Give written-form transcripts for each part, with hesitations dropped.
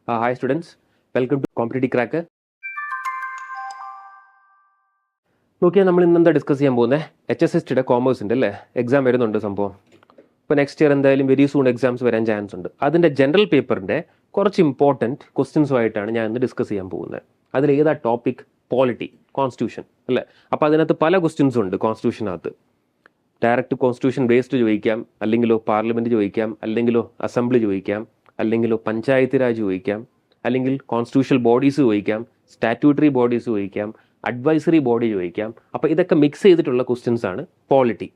Hi students, welcome to Competitive Cracker. നോക്കിയാൽ നമ്മൾ ഇന്നെന്താ ഡിസ്കസ് ചെയ്യാൻ പോകുന്നത് HSSTയുടെ കോമേഴ്സിൻ്റെ അല്ലേ എക്സാം വരുന്നുണ്ട് സംഭവം. ഇപ്പോൾ നെക്സ്റ്റ് ഇയർ എന്തായാലും വെരി സൂൺ എക്സാംസ് വരാൻ ചാൻസ് ഉണ്ട്. അതിൻ്റെ ജനറൽ പേപ്പറിൻ്റെ കുറച്ച് ഇമ്പോർട്ടൻറ്റ് ക്വസ്റ്റ്യൻസുമായിട്ടാണ് ഞാൻ ഇന്ന് ഡിസ്കസ് ചെയ്യാൻ പോകുന്നത്. അതിൽ ഏതാ ടോപ്പിക്? പോളിറ്റി, കോൺസ്റ്റിറ്റ്യൂഷൻ അല്ലേ. അപ്പോൾ അതിനകത്ത് പല ക്വസ്റ്റ്യൻസും ഉണ്ട് കോൺസ്റ്റിറ്റ്യൂഷനകത്ത്. ഡയറക്റ്റ് കോൺസ്റ്റിറ്റ്യൂഷൻ ബേസ്ഡ് ചോദിക്കാം, അല്ലെങ്കിലോ പാർലമെൻറ്റ് ചോദിക്കാം, അല്ലെങ്കിലോ അസംബ്ലി ചോദിക്കാം, അല്ലെങ്കിലോ പഞ്ചായത്ത് രാജ് ചോദിക്കാം, അല്ലെങ്കിൽ കോൺസ്റ്റിറ്റ്യൂഷണൽ ബോഡീസ് ചോദിക്കാം, സ്റ്റാറ്റ്യൂട്ടറി ബോഡീസ് ചോദിക്കാം, അഡ്വൈസറി ബോഡി ചോദിക്കാം. അപ്പോൾ ഇതൊക്കെ മിക്സ് ചെയ്തിട്ടുള്ള ക്വസ്റ്റ്യൻസ് ആണ് പോളിറ്റി.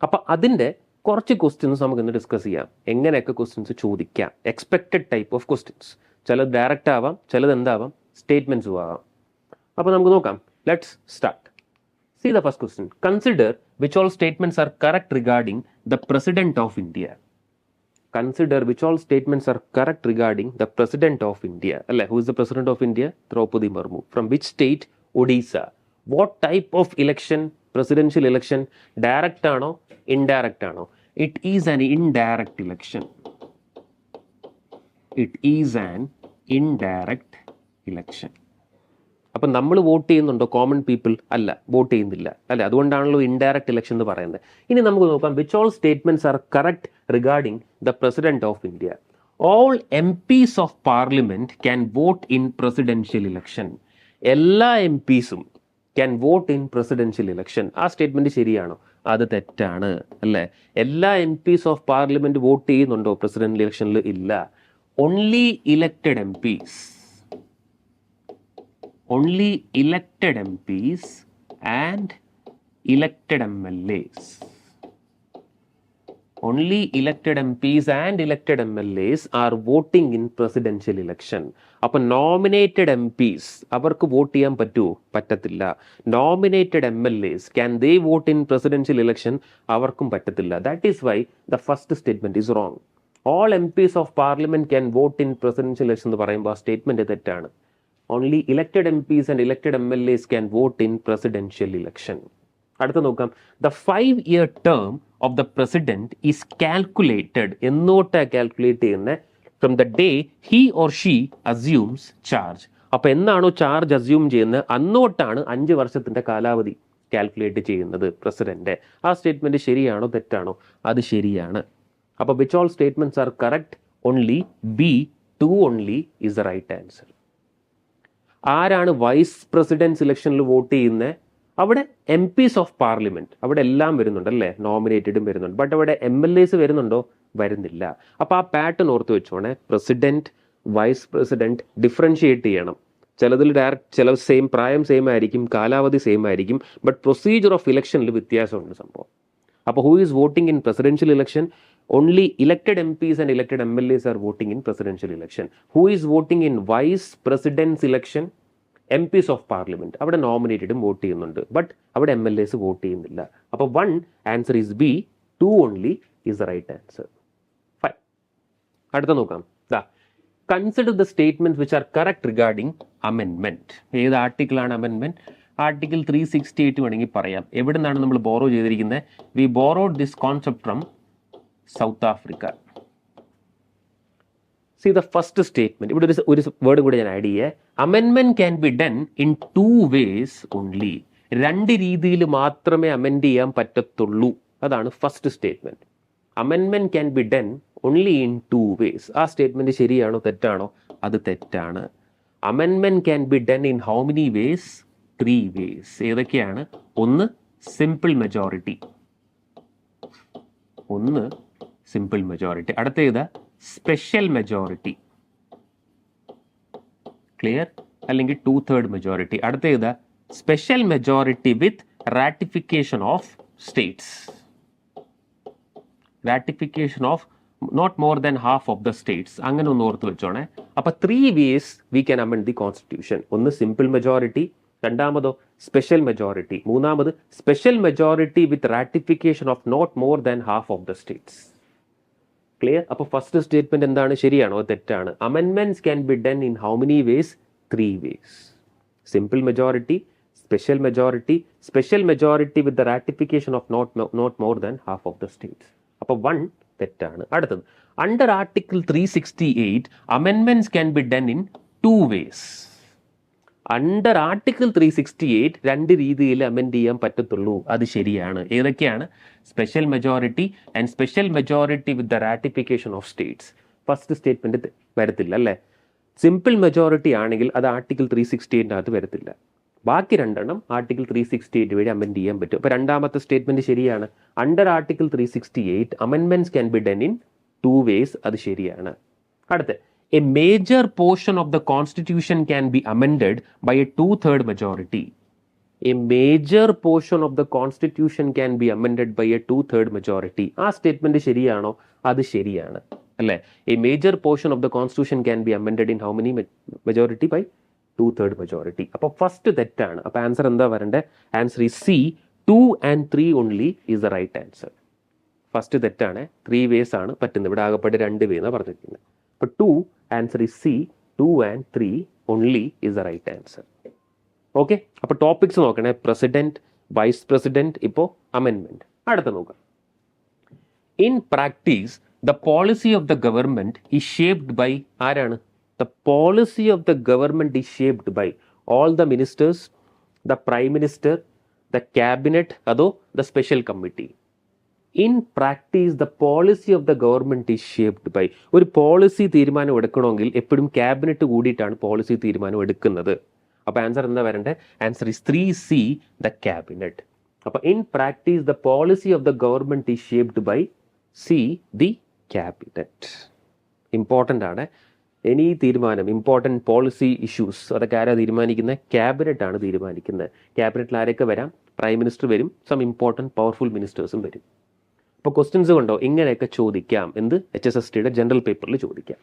അപ്പോൾ അതിൻ്റെ കുറച്ച് ക്വസ്റ്റ്യൻസ് നമുക്കിന്ന് ഡിസ്കസ് ചെയ്യാം. എങ്ങനെയൊക്കെ ക്വസ്റ്റ്യൻസ് ചോദിക്കാം, എക്സ്പെക്റ്റഡ് ടൈപ്പ് ഓഫ് ക്വസ്റ്റ്യൻസ്. ചിലത് ഡയറക്റ്റ് ആവാം, ചിലത് എന്താവാം, സ്റ്റേറ്റ്മെൻറ്റ്സും ആവാം. അപ്പോൾ നമുക്ക് നോക്കാം. Let's start. See the first question. Consider which all statements are correct regarding the President of India. Consider which all statements are correct regarding the President of India. Who is the President of India? Draupadi Murmu. From which state? Odisha. What type of election? Presidential election. Direct ആണോ indirect ആണോ? It is an indirect election. It is an indirect election. അപ്പം നമ്മൾ vote ചെയ്യുന്നുണ്ടോ common people? അല്ല, vote ചെയ്യുന്നില്ല അല്ലേ. അതുകൊണ്ടാണല്ലോ indirect election എന്ന് പറയുന്നത്. ഇനി നമുക്ക് നോക്കാം, which all statements are correct regarding the president of India. All MPs of parliament can vote in presidential election. എല്ലാ MPസും can vote in presidential election. ആ സ്റ്റേറ്റ്മെന്റ് ശരിയാണോ? അത് തെറ്റാണ് അല്ലേ. എല്ലാ MPs ഓഫ് പാർലമെന്റ് വോട്ട് ചെയ്യുന്നുണ്ടോ പ്രസിഡന്റ് ഇലക്ഷനിൽ? ഇല്ല. Only elected MPs. Only elected MPs and elected MLAs. Only elected MPs and elected MLAs are voting in presidential election. അപ്പോൾ നോമിനേറ്റഡ് MPs അവർക്ക് വോട്ട് ചെയ്യാൻ പറ്റുമോ? പറ്റത്തില്ല. Nominated MLAs can they vote in presidential election? അവർക്കും പറ്റത്തില്ല. That is why the first statement is wrong. All MPs of parliament can vote in presidential election എന്ന് പറയുമ്പോൾ ആ സ്റ്റേറ്റ്മെന്റ് തെറ്റാണ്. Only elected MPs and elected MLAs can vote in presidential election. അടുത്ത നോക്കാം. The 5-year term of the president is calculated. എന്നോട്ടാ calculate ചെയ്യുന്നത്? From the day he or she assumes charge. അപ്പോൾ എന്നാണോ ചാർജ് അസ്യൂം ചെയ്യുന്നത് അന്നോട്ടാണ് 5 വർഷത്തിന്റെ കാലാവധി കാൽക്കുലേറ്റ് ചെയ്യുന്നത് പ്രസിഡന്റ്. ആ സ്റ്റേറ്റ്മെന്റ് ശരിയാണോ തെറ്റാണോ? അത് ശരിയാണ്. അപ്പോൾ which all statements are correct? Only B2 only is the right answer. ആരാണ് വൈസ് പ്രസിഡന്റ് ഇലക്ഷനിൽ വോട്ട് ചെയ്യുന്നത്? അവിടെ MPs ഓഫ് പാർലമെന്റ് അവിടെ എല്ലാം വരുന്നുണ്ട് അല്ലേ, നോമിനേറ്റഡും വരുന്നുണ്ട്. ബട്ട് അവിടെ MLAs വരുന്നുണ്ടോ? വരുന്നില്ല. അപ്പോൾ ആ പാറ്റേൺ ഓർത്ത് വെച്ചോണേ. പ്രസിഡന്റ്, വൈസ് പ്രസിഡന്റ് ഡിഫറൻഷിയേറ്റ് ചെയ്യണം. ചിലതിൽ ഡയറക്റ്റ്, ചില പ്രായം സെയിം ആയിരിക്കും, കാലാവധി സെയിം ആയിരിക്കും, ബട്ട് പ്രൊസീജിയർ ഓഫ് ഇലക്ഷനിൽ വ്യത്യാസമുണ്ട് സംഭവം. അപ്പോൾ who is voting in presidential election? Only elected MPs and elected MLAs are voting in presidential election. Who is voting in vice president's election? MPs of parliament. അവിടെ നോമിനേറ്റഡും vote ചെയ്യുന്നുണ്ട്, but അവിടെ MLAs vote ചെയ്യുന്നില്ല. അപ്പോൾ 1 answer is B, 2 only is the right answer. Fine. അടുത്ത നോക്കാം. Consider the statements which are correct regarding അമെൻമെന്റ്. ഏത് ആർട്ടിക്കിളാണ് അമെൻമെന്റ്? ആർട്ടിക്കിൾ 368 വേണമെങ്കിൽ പറയാം. എവിടെ നിന്നാണ് നമ്മൾ ബോറോ ചെയ്തിരിക്കുന്നത്? We borrowed this concept from South Africa. See the first statement. ഇവിടെ ഒരു വേർഡ് കൂടെ ഞാൻ ആഡ് ചെയ്യേ. അമെൻമെന്റ് can be done in 2 ways only. 2 രീതിയിൽ മാത്രമേ അമെൻഡ് ചെയ്യാൻ പറ്റത്തുള്ളൂ. അതാണ് ഫസ്റ്റ് സ്റ്റേറ്റ്മെന്റ്. അമെൻമെന്റ് can be done only in 2 ways. ആ സ്റ്റേറ്റ്മെന്റ് ശരിയാണോ തെറ്റാണോ? അത് തെറ്റാണ്. അമെൻമെന്റ് can be done in how many ways? 3 ways. ഏതൊക്കെയാണ്? ഒന്ന് സിമ്പിൾ മെജോറിറ്റി, ഒന്ന് സിമ്പിൾ മെജോറിറ്റി. അടുത്ത ഏതാ? Special majority. ക്ലിയർ? അല്ലെങ്കിൽ 2/3 മെജോറിറ്റി. അടുത്ത ഏതാ? Special majority with ratification of states. Ratification of not more than half of the states. അങ്ങനെ ഒന്ന് ഓർത്ത് വെച്ചോണേ. അപ്പൊ 3 ways we can amend the constitution. ഒന്ന് സിമ്പിൾ മെജോറിറ്റി, രണ്ടാമതോ സ്പെഷ്യൽ മെജോറിറ്റി, മൂന്നാമത് special majority with ratification of not more than half of the states. Clear? അപ്പോൾ first statement എന്താണ്? ശരിയാണോ തെറ്റാണ്? അമെൻമെന്റ്സ് can be done in how many ways? 3 ways. Simple majority, special majority with the ratification of not more than half of the states. അപ്പോൾ 1 തെറ്റാണ്. അടുത്തത്, under article 368 അമെൻമെന്റ്സ് can be done in 2 ways. Under article 368 രണ്ട് രീതിയിൽ amend ചെയ്യാൻ പറ്റത്തുള്ളൂ. അത് ശരിയാണ്. ഏതൊക്കെയാണ്? Special majority and special majority with the ratification of States. First statement വരത്തില്ല അല്ലേ? സിമ്പിൾ മെജോറിറ്റി ആണെങ്കിൽ അത് ആർട്ടിക്കിൾ 368 വരത്തില്ല. ബാക്കി രണ്ടെണ്ണം ആർട്ടിക്കിൾ 368 വഴി അമെൻഡ് ചെയ്യാൻ പറ്റും. അപ്പോൾ രണ്ടാമത്തെ സ്റ്റേറ്റ്മെന്റ് ശരിയാണ്. അണ്ടർ ആർട്ടിക്കിൾ 368 അമെൻമെന്റ്സ് can be done in 2 ways. അത് ശരിയാണ്. അടുത്ത, a major portion of the constitution can be amended by a 2/3 majority. A major portion of the constitution can be amended by a 2/3 majority. ആ statement ശരിയാണോ? അത് ശരിയാണ് അല്ലേ? A major portion of the constitution can be amended in how many majority? By 2/3 majority. അപ്പോൾ first തെറ്റാണ്. അപ്പോൾ answer എന്താ വരണ്ടേ? ആൻസർ ഈ C, 2 and 3 only is the right answer. First തെറ്റാണ്. 3 ways ആണ് പറ്റുന്നത്. ഇവിടെ ആകപ്പെട്ട് 2 way എന്നാണ് പറഞ്ഞിരിക്കുന്നത്. അപ്പോൾ 2, ആൻസർ ഈ C, 2 and 3 only is the right answer. Okay, അപ്പോൾ ടോപ്പിക്സ് നോക്കണേ. പ്രസിഡന്റ്, വൈസ് പ്രസിഡന്റ്, ഇപ്പോൾ അമെൻമെന്റ്. അടുത്ത നോക്കാം. In practice the policy of the government is shaped by ആരാണ്? The policy of the government is shaped by all the ministers, the prime minister, the cabinet, അതോ the special committee. In practice, the policy of the government is shaped by. ഒരു policy തീരുമാനം എടുക്കണമെങ്കിൽ എപ്പോഴും cabinet കൂടിയിട്ടാണ് policy തീരുമാനം എടുക്കുന്നത്. അപ്പോൾ answer എന്താ വരണ്ടേ? Answer is 3C, the cabinet. അപ്പോൾ in practice, the policy of the government is shaped by C, the cabinet. Important ആണ്. എനി തീരുമാനം, ഇമ്പോർട്ടൻറ്റ് പോളിസി ഇഷ്യൂസ്, അതൊക്കെ ആരാ തീരുമാനിക്കുന്നത്? ക്യാബിനറ്റ് ആണ് തീരുമാനിക്കുന്നത്. ക്യാബിനറ്റിൽ ആരൊക്കെ വരാം? പ്രൈം മിനിസ്റ്റർ വരും, സം ഇമ്പോർട്ടൻറ്റ് പവർഫുൾ മിനിസ്റ്റേഴ്സും വരും. അപ്പോൾ ക്വസ്റ്റ്യൻസ് കൊണ്ടോ ഇങ്ങനെയൊക്കെ ചോദിക്കാം. എന്ത്? HSSTയുടെ ജനറൽ പേപ്പറിൽ ചോദിക്കാം.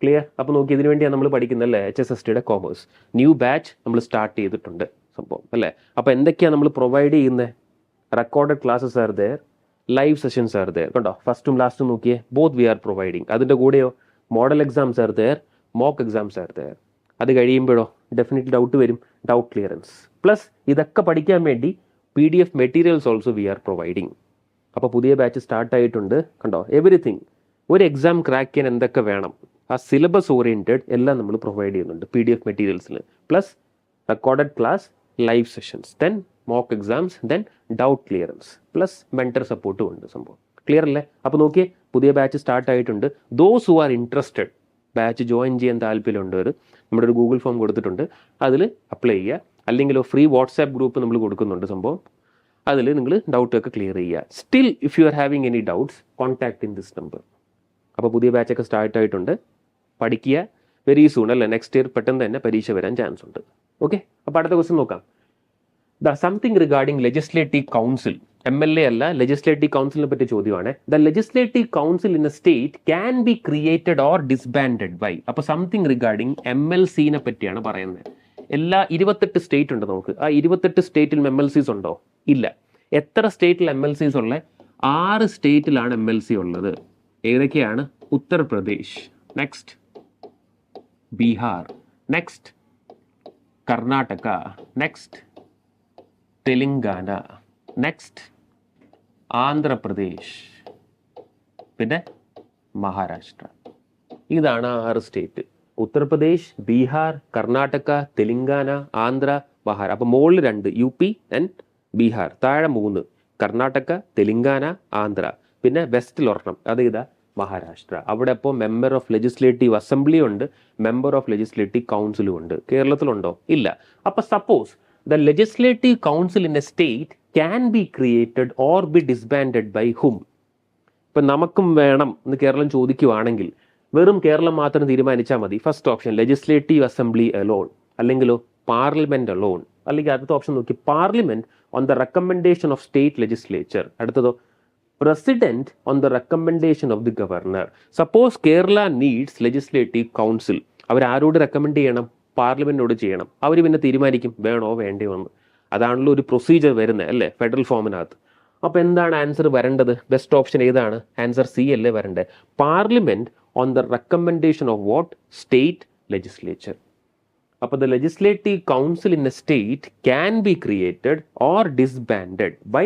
ക്ലിയർ? അപ്പോൾ നോക്കി, ഇതിനു വേണ്ടിയാണ് നമ്മൾ പഠിക്കുന്നത് അല്ലേ? HSSTയുടെ കോമേഴ്സ് ന്യൂ ബാച്ച് നമ്മൾ സ്റ്റാർട്ട് ചെയ്തിട്ടുണ്ട് സംഭവം അല്ലേ? അപ്പോൾ എന്തൊക്കെയാണ് നമ്മൾ പ്രൊവൈഡ് ചെയ്യുന്നത്? Recorded classes are there, live sessions are there. കണ്ടോ, ഫസ്റ്റും ലാസ്റ്റും നോക്കിയേ, ബോത്ത് വി ആർ പ്രൊവൈഡിങ്. അതിൻ്റെ കൂടെയോ model exams are there, mock exams are there. അത് കഴിയുമ്പോഴോ ഡെഫിനറ്റ്ലി ഡൗട്ട് വരും, ഡൗട്ട് ക്ലിയറൻസ്. പ്ലസ് ഇതൊക്കെ പഠിക്കാൻ വേണ്ടി PDF materials also we are providing. അപ്പോൾ പുതിയ ബാച്ച് സ്റ്റാർട്ടായിട്ടുണ്ട്. കണ്ടോ, എവറിത്തിങ്. ഒരു എക്സാം ക്രാക്ക് ചെയ്യാൻ എന്തൊക്കെ വേണം, ആ സിലബസ് ഓറിയൻറ്റഡ് എല്ലാം നമ്മൾ പ്രൊവൈഡ് ചെയ്യുന്നുണ്ട് PDF മെറ്റീരിയൽസിൽ. Plus recorded class, live sessions, then mock exams, then doubt clearance, plus mentor സപ്പോർട്ടും ഉണ്ട് സംഭവം. ക്ലിയർ അല്ലേ? അപ്പോൾ നോക്കിയേ, പുതിയ ബാച്ച് സ്റ്റാർട്ട് ആയിട്ടുണ്ട്. Those who are interested, batch join ചെയ്യാൻ താല്പര്യമുള്ളവർ നമ്മുടെ ഒരു ഗൂഗിൾ ഫോം കൊടുത്തിട്ടുണ്ട്, അതിൽ അപ്ലൈ ചെയ്യുക. അല്ലെങ്കിൽ ഫ്രീ വാട്സാപ്പ് ഗ്രൂപ്പ് നമ്മൾ കൊടുക്കുന്നുണ്ട് സംഭവം. അതിൽ നിങ്ങൾ ഡൗട്ടൊക്കെ ക്ലിയർ ചെയ്യുക. Still if you are having any doubts, contact in this number. അപ്പോൾ പുതിയ ബാച്ചൊക്കെ സ്റ്റാർട്ട് ആയിട്ടുണ്ട്. പഠിക്കുക. വെരി സൂൺ അല്ലേ? നെക്സ്റ്റ് ഇയർ പെട്ടെന്ന് തന്നെ പരീക്ഷ വരാൻ ചാൻസ് ഉണ്ട്. ഓക്കെ, അപ്പോൾ അടുത്ത ക്വസ്റ്റ്യൻ നോക്കാം. Something regarding legislative council. MLA അല്ല, ലെജിസ്ലേറ്റീവ് കൗൺസിലിനെ പറ്റി ചോദ്യമാണ്. The legislative council in a state can be created or disbanded by. അപ്പോൾ സംതിങ് റിഗാർഡിംഗ് MLCനെ പറ്റിയാണ് പറയുന്നത്. എല്ലാ 28 സ്റ്റേറ്റ് ഉണ്ട് നമുക്ക്. ആ 28 സ്റ്റേറ്റിൽ MLCs ഉണ്ടോ? ഇല്ല. എത്ര സ്റ്റേറ്റിൽ MLCs ഉള്ളത്? 6 സ്റ്റേറ്റിലാണ് MLC ഉള്ളത്. ഏതൊക്കെയാണ്? Uttar Pradesh, next Bihar, next Karnataka, next Telangana, next Andhra Pradesh, പിന്നെ മഹാരാഷ്ട്ര. ഇതാണ് 6 സ്റ്റേറ്റ്. ഉത്തർപ്രദേശ്, ബീഹാർ, കർണാടക, തെലങ്കാന, ആന്ധ്ര, മഹാരാഷ്ട്ര. അപ്പോൾ മുകളിൽ 2 UP ആൻഡ് ബീഹാർ, താഴെ 3 കർണാടക, തെലങ്കാന, ആന്ധ്ര, പിന്നെ വെസ്റ്റിൽ ഒരെണ്ണം, അത് ഇതാ മഹാരാഷ്ട്ര. അവിടെ അപ്പോൾ മെമ്പർ ഓഫ് ലെജിസ്ലേറ്റീവ് അസംബ്ലി ഉണ്ട്, മെമ്പർ ഓഫ് ലെജിസ്ലേറ്റീവ് കൗൺസിലും ഉണ്ട്. കേരളത്തിലുണ്ടോ? ഇല്ല. അപ്പോൾ suppose the legislative council in a state can be created or be disbanded by hmm. ഇപ്പം നമുക്കും വേണം എന്ന് കേരളം ചോദിക്കുവാണെങ്കിൽ വെറും കേരളം മാത്രം തീരുമാനിച്ചാൽ മതി. First option legislative assembly alone, അല്ലെങ്കിലോ പാർലമെന്റ് അലോൺ, അല്ലെങ്കിൽ അടുത്ത ഓപ്ഷൻ നോക്കി parliament on the recommendation of state legislature. അടുത്തതോ president on the recommendation of the governor. Suppose Kerala needs legislative council, അവരാരോട് റെക്കമെൻഡ് ചെയ്യണം? പാർലമെന്റിനോട് ചെയ്യണം. അവർ പിന്നെ തീരുമാനിക്കും വേണോ വേണ്ടയോ എന്ന്. അതാണല്ലോ ഒരു പ്രൊസീജിയർ വരുന്നത് അല്ലേ ഫെഡറൽ ഫോമിനകത്ത്. അപ്പോൾ എന്താണ് ആൻസർ വരേണ്ടത്? ബെസ്റ്റ് ഓപ്ഷൻ ഏതാണ്? ആൻസർ സി അല്ലേ വരേണ്ടത്. Parliament on the recommendation of what? State legislature. അപ്പോൾ the legislative council in a state can be created or disbanded by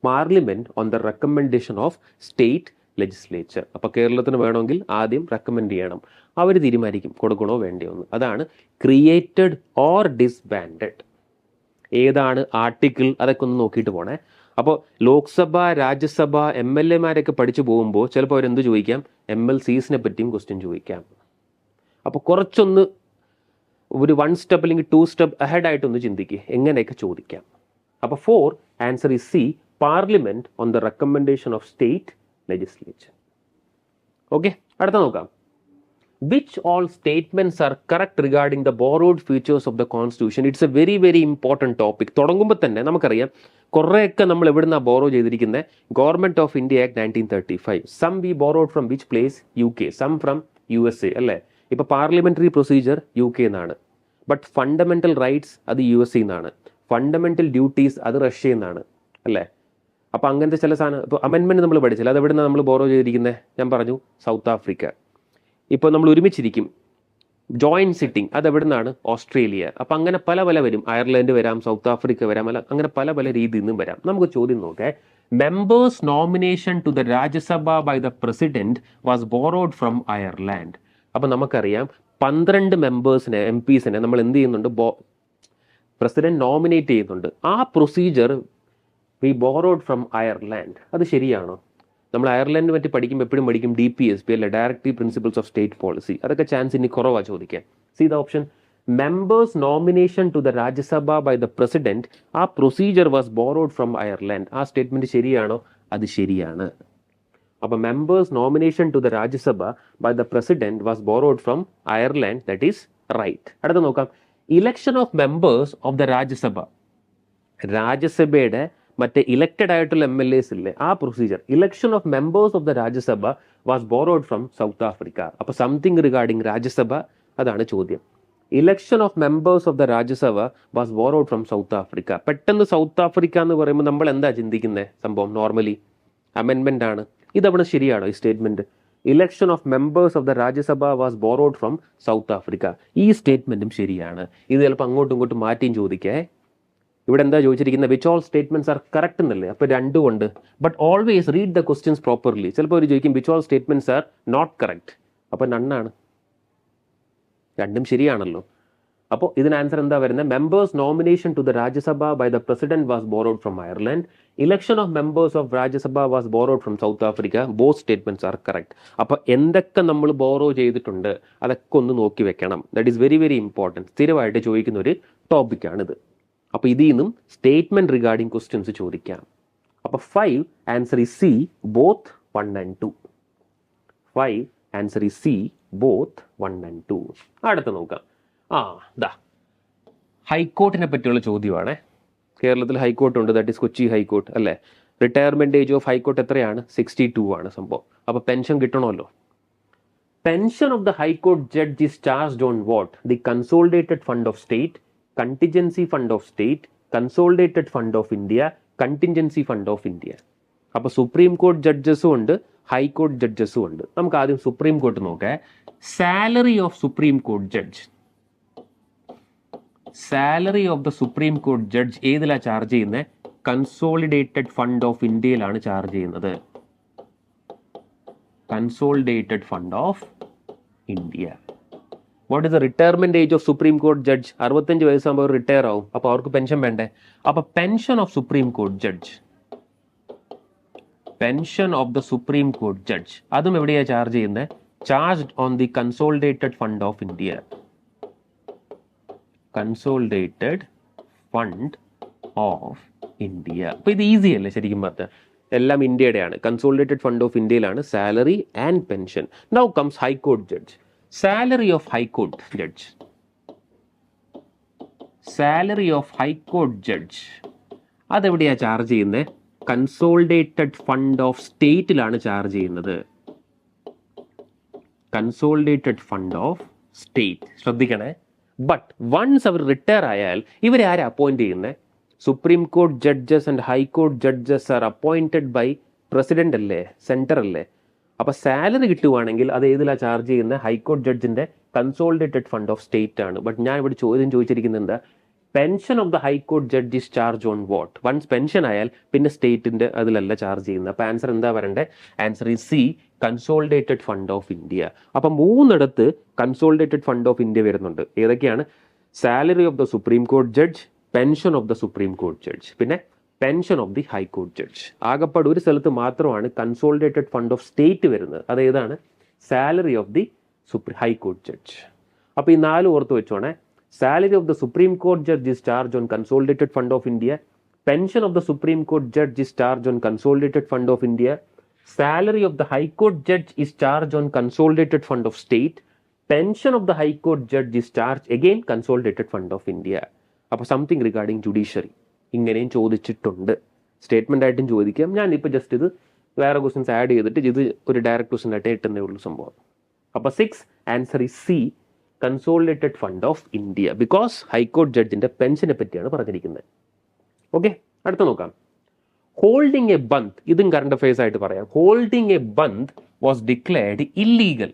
parliament on the recommendation of state legislature. അപ്പോൾ കേരളത്തിന് വേണമെങ്കിൽ ആദ്യം recommend ചെയ്യണം, അവർ തീരുമാനിക്കും കൊടുക്കണോ വേണ്ടിയോ എന്ന്. അതാണ് ക്രിയേറ്റഡ് ഓർ ഡിസ്ബാൻഡഡ്. ഏതാണ് ആർട്ടിക്കിൾ അതൊക്കെ ഒന്ന് നോക്കിയിട്ട് പോണേ. അപ്പോൾ ലോക്സഭ, രാജ്യസഭ, MLA പഠിച്ചു പോകുമ്പോൾ ചിലപ്പോൾ അവരെന്ത് ചോദിക്കാം, MLCസിനെ പറ്റിയും ക്വസ്റ്റ്യൻ ചോദിക്കാം. അപ്പോൾ കുറച്ചൊന്ന് ഒരു 1 സ്റ്റെപ്പ് അല്ലെങ്കിൽ 2 സ്റ്റെപ്പ് അഹെഡ് ആയിട്ടൊന്ന് ചിന്തിക്കുക, എങ്ങനെയൊക്കെ ചോദിക്കാം. അപ്പോൾ 4 answer is C, parliament on the recommendation of state legislature. Okay, അടുത്ത നോക്കാം. Which all statements are correct regarding the borrowed features of the constitution? It's a very very important topic. തുടങ്ങുമ്പോൾ തന്നെ നമുക്കറിയാം കുറേയൊക്കെ നമ്മൾ എവിടുന്നാണ് ബോറോ ചെയ്തിരിക്കുന്നത്? Government of India Act 1935. Some we borrowed from which place? UK. Some from USA, അല്ലേ? ഇപ്പോൾ parliamentary procedure UK എന്നാണ്, ബട്ട് ഫണ്ടമെന്റൽ റൈറ്റ്സ് അത് USA എന്നാണ്, ഫണ്ടമെന്റൽ ഡ്യൂട്ടീസ് അത് റഷ്യ എന്നാണ്, അല്ലേ? അപ്പോൾ അങ്ങനത്തെ ചില സാധനം, ഇപ്പോൾ അമെൻമെന്റ് നമ്മൾ പഠിച്ചില്ല, അത് എവിടുന്നാണ് നമ്മൾ ബോറോ ചെയ്തിരിക്കുന്നത്? ഞാൻ പറഞ്ഞു, സൗത്ത് ആഫ്രിക്ക. ഇപ്പോൾ നമ്മൾ ഒരുമിച്ചിരിക്കും, ജോയിന്റ് സിറ്റിംഗ്, അത് എവിടെ നിന്നാണ്? ഓസ്ട്രേലിയ. അപ്പം അങ്ങനെ പല പല വരും, അയർലൻഡ് വരാം, സൗത്ത് ആഫ്രിക്ക വരാം, അല്ല അങ്ങനെ പല പല രീതിയിൽ നിന്നും വരാം. നമുക്ക് ചോദ്യം നോക്കേ. Members nomination to the Rajya Sabha by the president was borrowed from Ireland. അപ്പം നമുക്കറിയാം 12 മെമ്പേഴ്സിനെ, MPസിനെ നമ്മൾ എന്ത് ചെയ്യുന്നുണ്ട്? പ്രസിഡന്റ് നോമിനേറ്റ് ചെയ്യുന്നുണ്ട്. ആ procedure we borrowed from Ireland. അത് ശരിയാണോ? നമ്മൾ അയർലൻഡ് പറ്റി പഠിക്കുമ്പോൾ എപ്പോഴും പഠിക്കും DPSP, അല്ലെ, directive principles of state policy. അതൊക്കെ ചാൻസ് ഇനി കുറവാണ് ചോദിക്കാൻ. See the option, members nomination to the Rajya Sabha by the president, ആ procedure was borrowed from Ireland. ആ സ്റ്റേറ്റ്മെന്റ് ശരിയാണോ? അത് ശരിയാണ്. അപ്പോൾ members nomination to the Rajya Sabha by the president was borrowed from Ireland, that is right. അടുത്ത നോക്കാം. Election of members of the Rajya Sabha, രാജ്യസഭയുടെ മറ്റേ ഇലക്റ്റഡ് ആയിട്ടുള്ള MLAs ഇല്ലേ, ആ procedure, election of members of the Rajya Sabha was borrowed from South Africa. അപ്പോൾ something regarding Rajya Sabha, അതാണ് ചോദ്യം. Election of members of the Rajya Sabha was borrowed from South Africa. പെട്ടെന്ന് സൗത്ത് ആഫ്രിക്ക എന്ന് പറയുമ്പോൾ നമ്മൾ എന്താ ചിന്തിക്കുന്നത്? സംഭവം നോർമലി അമെൻമെന്റ് ആണ്. ഇതവിടെ ശരിയാണോ ഈ statement? Election of members of the Rajya Sabha was borrowed from South Africa. ഈ സ്റ്റേറ്റ്മെന്റും ശരിയാണ്. ഇത് ചിലപ്പോൾ അങ്ങോട്ടും ഇങ്ങോട്ടും മാറ്റിയും ചോദിക്കേ. ഇവിടെ എന്താ ചോദിച്ചിരിക്കുന്നത്? Which all statements are correct എന്നല്ലേ? അപ്പോൾ രണ്ടും ഉണ്ട്. But always read the questions properly. ചിലപ്പോൾ അവർ ചോദിക്കും which all statements are not correct, അപ്പോൾ നണ്ണാണ്. രണ്ടും ശരിയാണല്ലോ. അപ്പോൾ ഇതിന് ആൻസർ എന്താ വരുന്നത്? Members nomination to the Rajya Sabha by the president was borrowed from Ireland. Election of members of Rajya Sabha was borrowed from South Africa. Both statements are correct. അപ്പോൾ എന്തൊക്കെ നമ്മൾ ബോറോ ചെയ്തിട്ടുണ്ട് അതൊക്കെ ഒന്ന് നോക്കി വെക്കണം. That is very very important. സ്ഥിരമായിട്ട് ചോദിക്കുന്ന ഒരു ടോപ്പിക്കാണിത്. അപ്പോൾ ഇതിൽ നിന്നും സ്റ്റേറ്റ്മെന്റ് റിഗാർഡിംഗ് ക്വസ്റ്റ്യൻസ് ചോദിക്കാം. അപ്പോൾ 5 answer is C, both 1 and 2. 5 answer is C, both 1 and 2. അടുത്ത നോക്കാം. ഹൈക്കോർട്ടിനെ പറ്റിയുള്ള ചോദ്യമാണ്. കേരളത്തിൽ ഹൈക്കോർട്ടുണ്ട്, ദാറ്റ് ഈസ് കൊച്ചി ഹൈക്കോർട്ട്, അല്ലേ? റിട്ടയർമെന്റ് ഏജ് ഓഫ് ഹൈക്കോർട്ട് എത്രയാണ്? 62 ആണ് സംഭവം. അപ്പോൾ പെൻഷൻ കിട്ടണമല്ലോ. Pension of the high court judge is charged on what? The consolidated fund of state, contingency fund of state, consolidated fund of India, contingency fund of India. അപ്പോൾ supreme court ജഡ്ജസും ഉണ്ട്, high court ജഡ്ജസും ഉണ്ട്. നമുക്ക് ആദ്യം സുപ്രീം കോർട്ട് നോക്കാം. Salary of supreme court judge, salary of the supreme court judge ഏതിലാണ് charge ചെയ്യുന്നത്? കൺസോളിഡേറ്റഡ് ഫണ്ട് ഓഫ് ഇന്ത്യയിലാണ് ചാർജ് ചെയ്യുന്നത്. Consolidated fund of India. What is the retirement age of supreme court judge? 65 വയസ്സാകുമ്പോൾ അവർ retire ആവും. അപ്പോൾ അവർക്ക് pension വേണ്ടേ? അപ്പോൾ pension of supreme court judge, pension of the supreme court judge അതും എവിടെയാണ് ചാർജ് ചെയ്യുന്നത്? Charged on the consolidated fund of India. Consolidated fund of India. അപ്പോൾ ഇത് ഈസി അല്ലേ ശരിക്കും പറഞ്ഞാൽ? എല്ലാം ഇന്ത്യയുടെയാണ്. കൺസോളിഡേറ്റഡ് ഫണ്ട് ഓഫ് ഇന്ത്യയിലാണ് salary and pension. Now comes high court judge. Salary of high court judge, salary of high court judge അതെവിടെയാണ് ചാർജ് ചെയ്യുന്നത്? കൺസോളിഡേറ്റഡ് ഫണ്ട് ഓഫ് സ്റ്റേറ്റിലാണ് ചാർജ് ചെയ്യുന്നത്. Consolidated fund of state. ശ്രദ്ധിക്കണേ. ബട്ട് വൺസ് അവർ റിട്ടയർ ആയാൽ ഇവരെ ആരാ അപ്പോയിന്റ് ചെയ്യുന്നത്? Supreme court judges and high court judges are appointed by president അല്ലേ, സെന്റർ അല്ലേ? അപ്പോൾ സാലറി കിട്ടുവാണെങ്കിൽ അത് ഏതിലാണ് ചാർജ് ചെയ്യുന്നത്? ഹൈക്കോർട്ട് ജഡ്ജിന്റെ കൺസോളിഡേറ്റഡ് ഫണ്ട് ഓഫ് സ്റ്റേറ്റ് ആണ്. ബട്ട് ഞാൻ ഇവിടെ ചോദ്യം ചോദിച്ചിരിക്കുന്നത് എന്താ? Pension of the high court judge is charge on what? Once pension ആയാൽ പിന്നെ സ്റ്റേറ്റിന്റെ അതിലല്ല ചാർജ് ചെയ്യുന്നത്. അപ്പൊ ആൻസർ എന്താ വരണ്ടേ? Answer is C, consolidated fund of India. അപ്പൊ മൂന്നിടത്ത് കൺസോളിഡേറ്റഡ് ഫണ്ട് ഓഫ് ഇന്ത്യ വരുന്നുണ്ട്. ഏതൊക്കെയാണ്? Salary of the supreme court judge, pension of the supreme court judge, പിന്നെ pension of the high court judge. ആകപ്പാട് ഒരു സ്ഥലത്ത് മാത്രമാണ് കൺസോളിഡേറ്റഡ് ഫണ്ട് ഓഫ് സ്റ്റേറ്റ് വരുന്നത്. അതേതാണ്? Salary of the high court judge. അപ്പോൾ ഈ 4 ഓർത്ത് വെച്ചോണേ. Salary of the supreme court judge is charge on consolidated fund of India, pension of the supreme court judge is charge on consolidated fund of India, salary of the high court judge is charge on consolidated fund of state, pension of the high court judge is charge again consolidated fund of India. അപ്പോൾ something regarding judiciary ഇങ്ങനെയും ചോദിച്ചിട്ടുണ്ട്. Statement ആയിട്ടും ചോദിക്കാം. ഞാനിപ്പോൾ just ഇത് വേറെ questions add ചെയ്തിട്ട് ഇത് ഒരു ഡയറക്റ്റ് ക്വസ്റ്റ്യൻ ആയിട്ട് ഇട്ടുന്നേ ഉള്ളൂ സംഭവം. അപ്പോൾ 6 answer is C, consolidated fund of India. Because high court ജഡ്ജിന്റെ പെൻഷനെ പറ്റിയാണ് പറഞ്ഞിരിക്കുന്നത്. ഓക്കെ, അടുത്ത നോക്കാം. ഹോൾഡിംഗ് എ ബന്ദ്, ഇതും കറണ്ട് അഫയേഴ്സ് ആയിട്ട് പറയാം. Holding a bandh was declared illegal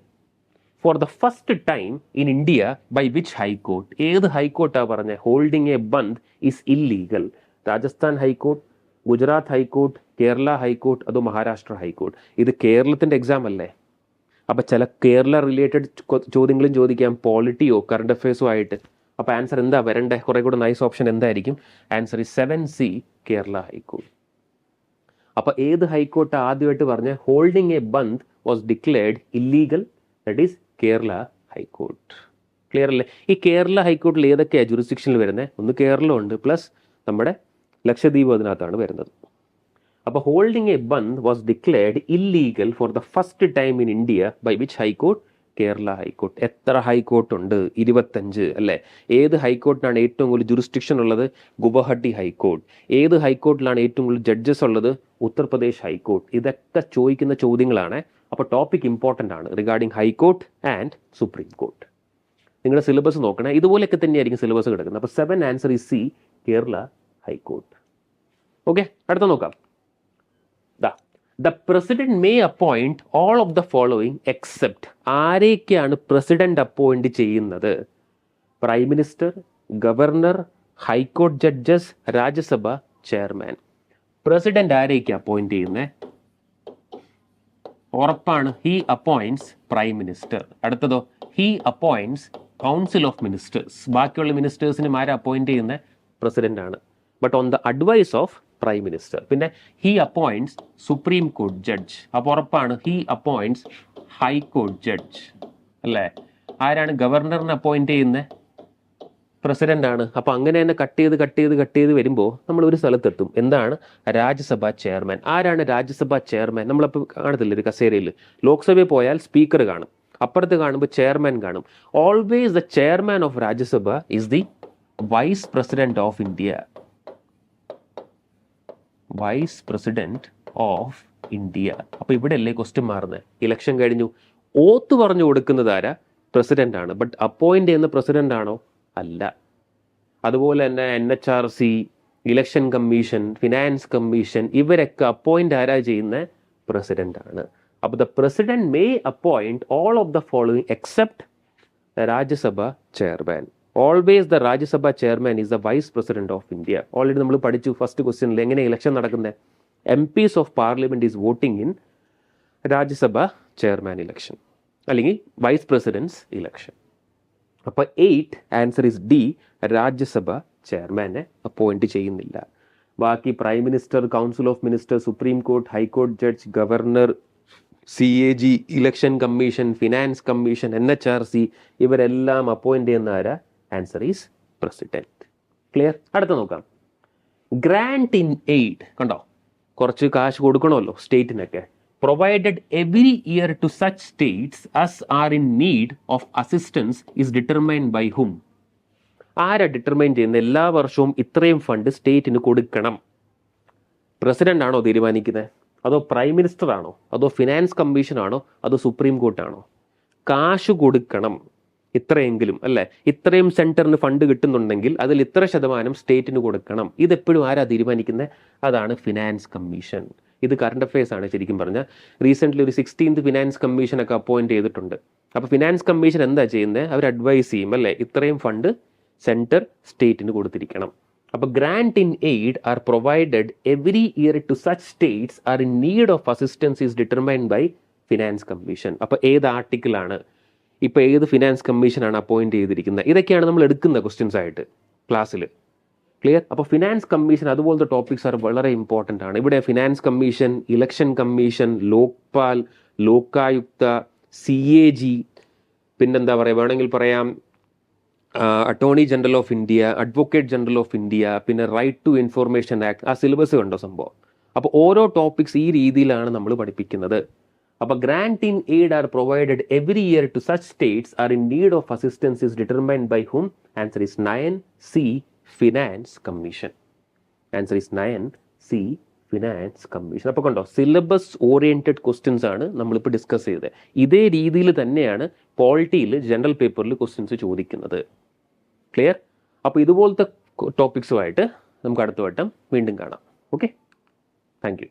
for the first time in India by which high court? ഏത് ഹൈക്കോർട്ടാണ് പറഞ്ഞത് holding a bandh is illegal? Rajasthan high court, Gujarat high court, Kerala high court, അതോ മഹാരാഷ്ട്ര ഹൈക്കോർട്ട്? ഇത് കേരളത്തിന്റെ എക്സാം അല്ലേ? അപ്പൊ ചില കേരള റിലേറ്റഡ് ചോദ്യങ്ങളും ചോദിക്കാം, പോളിറ്റിയോ കറണ്ട് അഫയേഴ്സോ ആയിട്ട്. അപ്പൊ ആൻസർ എന്താ വരണ്ടേ? കുറെ കൂടെ നൈസ് ഓപ്ഷൻ എന്തായിരിക്കും? ആൻസർ ഈ 7C, കേരള ഹൈക്കോർട്ട്. അപ്പൊ ഏത് ഹൈക്കോർട്ട് ആദ്യമായിട്ട് പറഞ്ഞ holding a bandh was declared illegal? That is Kerala high court. Clear അല്ലേ? ഈ കേരള ഹൈക്കോർട്ടിൽ ഏതൊക്കെയാണ് ജുറിസ്ഡിക്ഷനിൽ വരുന്നത്? ഒന്ന് കേരളമുണ്ട്, പ്ലസ് നമ്മുടെ ലക്ഷദ്വീപ് അതിനകത്താണ് വരുന്നത്. അപ്പോൾ holding a bandh was declared illegal for the first time in India by which high court? Kerala high court. എത്ര ഹൈക്കോർട്ട് ഉണ്ട്? 25 അല്ലേ? ഏത് ഹൈക്കോർട്ടിനാണ് ഏറ്റവും കൂടുതൽ ജുറിസ്ഡിക്ഷൻ ഉള്ളത്? ഗുവാഹട്ടി ഹൈക്കോർട്ട്. ഏത് ഹൈക്കോർട്ടിലാണ് ഏറ്റവും കൂടുതൽ ജഡ്ജസ് ഉള്ളത്? ഉത്തർപ്രദേശ് ഹൈക്കോർട്ട്. ഇതൊക്കെ ചോദിക്കുന്ന ചോദ്യങ്ങളാണ്. അപ്പോൾ ടോപ്പിക് ഇമ്പോർട്ടൻ്റ് ആണ് regarding high court and supreme court. നിങ്ങളുടെ സിലബസ് നോക്കണേ, ഇതുപോലെയൊക്കെ തന്നെയായിരിക്കും സിലബസ് കിടക്കുന്നത്. അപ്പോൾ 7 answer is C, Kerala high court. Okay, അടുത്ത നോക്കാം. The president may appoint all of the following except. ആരെയൊക്കെയാണ് പ്രസിഡന്റ് അപ്പോയിന്റ് ചെയ്യുന്നത്? Prime minister, governor, high court judges, Rajya Sabha chairman. President ആരെയൊക്കെ അപ്പോയിന്റ് ചെയ്യുന്നത്? ഉറപ്പാണ്, ഹി അപ്പോയിന്റ്സ് പ്രൈം മിനിസ്റ്റർ. അടുത്തതോ, he appoints council of ministers. ബാക്കിയുള്ള മിനിസ്റ്റേഴ്സിന് ആരെ അപ്പോയിന്റ് ചെയ്യുന്നത്? പ്രസിഡന്റ് ആണ്, but on the advice of prime minister. പിന്നെ he appoints supreme court judge. അപ്പോൾ ഉറപ്പാണ്, ഹി അപ്പോയിന്റ്സ് ഹൈക്കോർട്ട് ജഡ്ജ് അല്ലേ? ആരാണ് ഗവർണറിനെ അപ്പോയിന്റ് ചെയ്യുന്നത്? പ്രസിഡന്റ് ആണ്. അപ്പോൾ അങ്ങനെ തന്നെ കട്ട് ചെയ്ത് വരുമ്പോൾ നമ്മൾ ഒരു സ്ഥലത്തെത്തും. എന്താണ്? രാജ്യസഭ ചെയർമാൻ. ആരാണ് രാജ്യസഭ ചെയർമാൻ? നമ്മളപ്പോൾ കാണത്തില്ല ഒരു കസേരയിൽ. ലോക്സഭയിൽ പോയാൽ സ്പീക്കർ കാണും, അപ്പുറത്ത് കാണുമ്പോൾ ചെയർമാൻ കാണും. Always the chairman of Rajya Sabha is the vice president of India. Vice president of India. അപ്പൊ ഇവിടെ അല്ലേ ക്വസ്റ്റ്യൻ മാറുന്നത്? ഇലക്ഷൻ കഴിഞ്ഞു, ഓത്ത് പറഞ്ഞു കൊടുക്കുന്നത് ആരാ? പ്രസിഡന്റ് ആണ്. ബട്ട് അപ്പോയിന്റ് ചെയ്യുന്ന പ്രസിഡന്റ് ആണോ? അല്ല. അതുപോലെ തന്നെ NHRC, election commission, finance commission, ഇവരൊക്കെ അപ്പോയിന്റ് ആരാ ചെയ്യുന്നത്? പ്രസിഡന്റ് ആണ്. അപ്പോൾ the president may appoint all of the following except Rajya Sabha chairman. Always the Rajya Sabha chairman is the vice president of India. Already നമ്മൾ പഠിച്ചു ഫസ്റ്റ് ക്വസ്റ്റ്യനിൽ എങ്ങനെ ഇലക്ഷൻ നടക്കുന്നത്. MPs of parliament is voting in Rajya Sabha chairman election അല്ലെങ്കിൽ vice president's election. അപ്പോൾ 8 answer is D, Rajya Sabha ചെയർമാനെ appoint ചെയ്യുന്നില്ല. ബാക്കി prime minister, council of minister, supreme court, high court judge, governor, CAG, election commission, finance commission, NHRC, ഇവരെല്ലാം appoint ചെയ്യുന്ന ആരാ? Answer is president. Clear? അടുത്ത നോക്കാം. Grant in aid. കണ്ടോ, കുറച്ച് കാശ് കൊടുക്കണമല്ലോ സ്റ്റേറ്റിനൊക്കെ. Provided every year to such states as are in need of assistance is determined by hmm? ആരാ ഡിറ്റർമൈൻ ചെയ്യുന്നത്? എല്ലാ വർഷവും ഇത്രയും ഫണ്ട് സ്റ്റേറ്റിന് കൊടുക്കണം. പ്രസിഡന്റ് ആണോ തീരുമാനിക്കുന്നത്? അതോ പ്രൈം മിനിസ്റ്റർ ആണോ? അതോ ഫിനാൻസ് കമ്മീഷൻ ആണോ? അതോ സുപ്രീം കോർട്ടാണോ? കാശ് കൊടുക്കണം ഇത്രയെങ്കിലും അല്ലേ? ഇത്രയും സെന്ററിന് ഫണ്ട് കിട്ടുന്നുണ്ടെങ്കിൽ അതിൽ ഇത്ര ശതമാനം സ്റ്റേറ്റിന് കൊടുക്കണം. ഇതെപ്പോഴും ആരാ തീരുമാനിക്കുന്നത്? അതാണ് ഫിനാൻസ് കമ്മീഷൻ. ഇത് കറണ്ട് അഫയേഴ്സ് ആണ് ശരിക്കും പറഞ്ഞാൽ. റീസെൻ്റ്ലി ഒരു 16th ഫിനാൻസ് കമ്മീഷനൊക്കെ അപ്പോയിന്റ് ചെയ്തിട്ടുണ്ട്. അപ്പോൾ ഫിനാൻസ് കമ്മീഷൻ എന്താ ചെയ്യുന്നത്? അവർ അഡ്വൈസ് ചെയ്യും അല്ലേ, ഇത്രയും ഫണ്ട് സെൻറ്റർ സ്റ്റേറ്റിന് കൊടുത്തിരിക്കണം. അപ്പോൾ grant in aid are provided every year to such states are in need of assistance is determined by finance commission. അപ്പോൾ ഏത് ആർട്ടിക്കിളാണ്, ഇപ്പോൾ ഏത് ഫിനാൻസ് കമ്മീഷനാണ് അപ്പോയിൻറ്റ് ചെയ്തിരിക്കുന്നത്, ഇതൊക്കെയാണ് നമ്മൾ എടുക്കുന്ന ക്വസ്റ്റ്യൻസ് ആയിട്ട് ക്ലാസ്സിൽ. ക്ലിയർ? അപ്പോൾ ഫിനാൻസ് കമ്മീഷൻ അതുപോലത്തെ ടോപ്പിക്സ് ആർ വളരെ ഇമ്പോർട്ടൻ്റ് ആണ്. ഇവിടെ finance commission, election commission, Lokpal, Lokayukta, CAG, പിന്നെന്താ പറയുക, വേണമെങ്കിൽ പറയാം attorney general of India, advocate general of India, പിന്നെ റൈറ്റ് ടു ഇൻഫോർമേഷൻ ആക്ട്. ആ സിലബസ് കണ്ടോ സംഭവം? അപ്പോൾ ഓരോ ടോപ്പിക്സ് ഈ രീതിയിലാണ് നമ്മൾ പഠിപ്പിക്കുന്നത്. അപ്പോൾ grant in aid are provided every year to such states are in need of assistance is determined by hmm? Answer is 9C, finance commission. Answer is 9C, finance commission. അപ്പോൾ കണ്ടോ, സിലബസ് ഓറിയൻറ്റഡ് ക്വസ്റ്റ്യൻസ് ആണ് നമ്മളിപ്പോൾ discuss ചെയ്തത്. ഇതേ രീതിയിൽ തന്നെയാണ് പോളിറ്റിയിൽ general പേപ്പറിൽ questions ചോദിക്കുന്നത്. ക്ലിയർ? അപ്പോൾ ഇതുപോലത്തെ ടോപ്പിക്സുമായിട്ട് നമുക്ക് അടുത്ത വട്ടം വീണ്ടും കാണാം. Okay, thank you.